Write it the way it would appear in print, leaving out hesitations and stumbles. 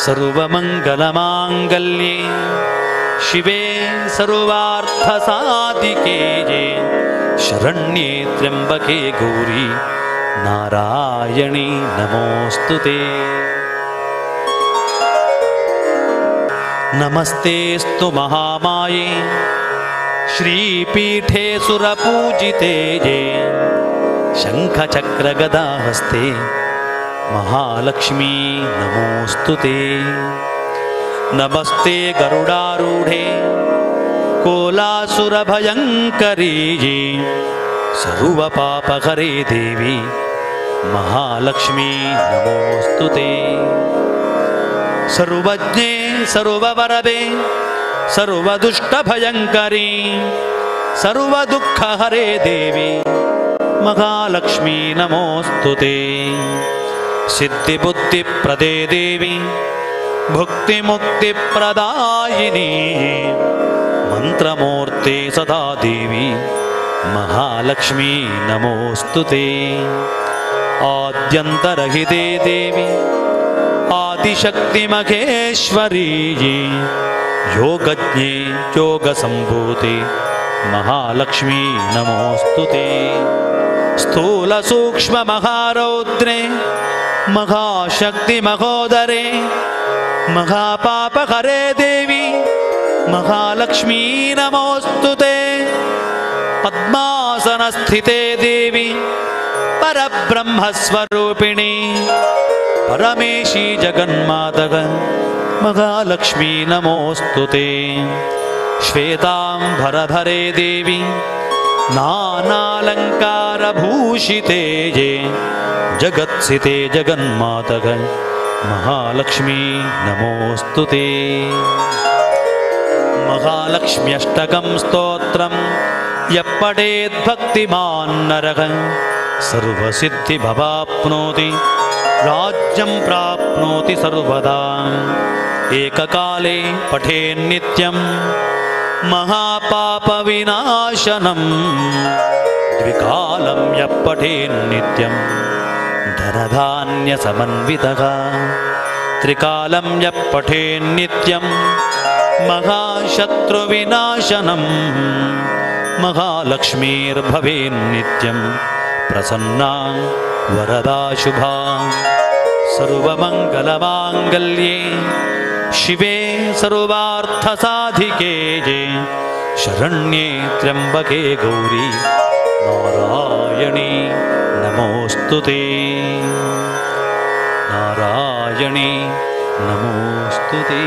सर्वमङ्गलमाङ्गल्ये शिवे सर्वार्थसाधिके शरण्ये त्र्यम्बके गौरी नारायणी नमोऽस्तुते। नमस्तेऽस्तु महामाये श्रीपीठे सुरपूजिते शङ्खचक्रगदाहस्ते महालक्ष्मी नमोऽस्तुते। नमस्ते गरुडारूढे कोलासुरभयङ्करी सर्वपापहरे देवी महालक्ष्मी नमोऽस्तुते। सर्वज्ञे सर्ववरदे सर्वदुष्टभयङ्करी सर्वदुःखहरे देवी महालक्ष्मी नमोऽस्तुते। सिद्धिबुद्धिप्रदे देवी भुक्तिमुक्तिप्रदायिनी मन्त्रमूर्ते सदा देवी महालक्ष्मी नमोऽस्तुते। आद्यन्तरहिते देवी आदिशक्तिमहेश्वरी योगज्ञे योगसम्भूते महालक्ष्मी नमोऽस्तुते। स्थूलसूक्ष्ममहारौद्रे महाशक्तिमहोदरे महापापहरे देवी महालक्ष्मी नमोऽस्तुते। पद्मासनस्थिते देवी परब्रह्मस्वरूपिणी परमेशी जगन्मातः महालक्ष्मी नमोऽस्तुते। श्वेताम्बरधरे देवी नानालङ्कारभूषिते जगत्सिते जगन्मातः महालक्ष्मी नमोऽस्तुते। महालक्ष्म्यष्टकं स्तोत्रं यः पठेद्भक्तिमान् नरः सर्वसिद्धिमवाप्नोति राज्यं प्राप्नोति सर्वदा। एककाले पठेन्नित्यं महापापविनाशनं द्विकालं यः पठेन्नित्यं धनधान्यसमन्वितः त्रिकालं यः पठेन्नित्यं महाशत्रुविनाशनं महालक्ष्मीर्भवेन्नित्यं प्रसन्ना वरदा शुभा। सर्वमङ्गलमाङ्गल्ये शिवे सर्वार्थसाधिके शरण्ये त्र्यम्बके गौरी नारायणी नमोऽस्तुते। नारायणी नमोऽस्तुते।